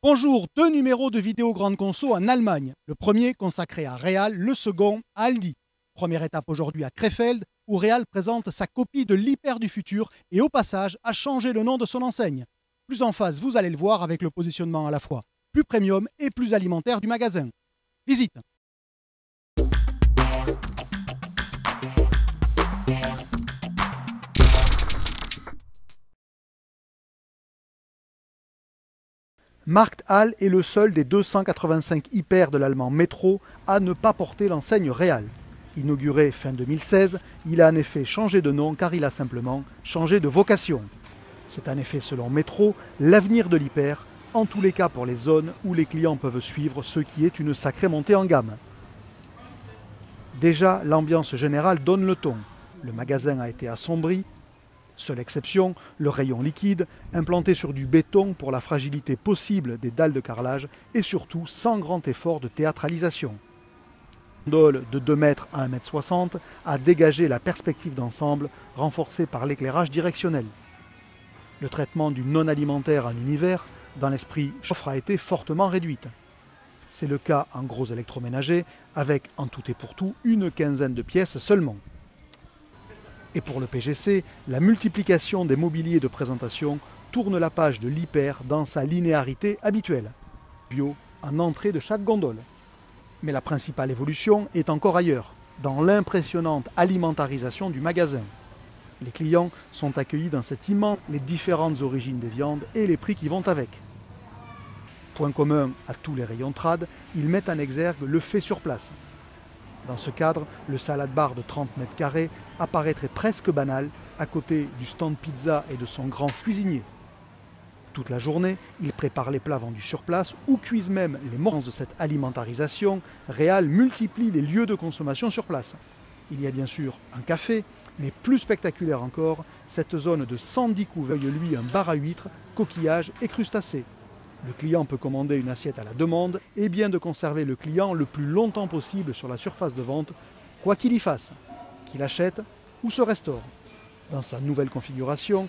Bonjour, deux numéros de vidéo grande conso en Allemagne. Le premier consacré à Real, le second à Aldi. Première étape aujourd'hui à Krefeld, où Real présente sa copie de l'Hyper du futur et au passage a changé le nom de son enseigne. Plus en phase, vous allez le voir, avec le positionnement à la fois plus premium et plus alimentaire du magasin. Visite. Markthalle est le seul des 285 hyper de l'allemand Metro à ne pas porter l'enseigne Real. Inauguré fin 2016, il a en effet changé de nom car il a simplement changé de vocation. C'est en effet, selon Metro, l'avenir de l'hyper, en tous les cas pour les zones où les clients peuvent suivre, ce qui est une sacrée montée en gamme. Déjà, l'ambiance générale donne le ton. Le magasin a été assombri. Seule exception, le rayon liquide, implanté sur du béton pour la fragilité possible des dalles de carrelage et surtout sans grand effort de théâtralisation. La gondole de 2 mètres à 1 mètre 60 a dégagé la perspective d'ensemble renforcée par l'éclairage directionnel. Le traitement du non-alimentaire en univers, dans l'esprit offre, a été fortement réduite. C'est le cas en gros électroménager avec en tout et pour tout une quinzaine de pièces seulement. Et pour le PGC, la multiplication des mobiliers de présentation tourne la page de l'hyper dans sa linéarité habituelle. Bio en entrée de chaque gondole. Mais la principale évolution est encore ailleurs, dans l'impressionnante alimentarisation du magasin. Les clients sont accueillis dans cet immense, les différentes origines des viandes et les prix qui vont avec. Point commun à tous les rayons trad, ils mettent en exergue le fait sur place. Dans ce cadre, le salad bar de 30 mètres carrés apparaîtrait presque banal à côté du stand pizza et de son grand cuisinier. Toute la journée, ils préparent les plats vendus sur place ou cuisent même les morceaux de cette alimentarisation. Real multiplie les lieux de consommation sur place. Il y a bien sûr un café, mais plus spectaculaire encore, cette zone de 110 couverts accueille lui un bar à huîtres, coquillages et crustacés. Le client peut commander une assiette à la demande et bien de conserver le client le plus longtemps possible sur la surface de vente, quoi qu'il y fasse, qu'il achète ou se restaure. Dans sa nouvelle configuration,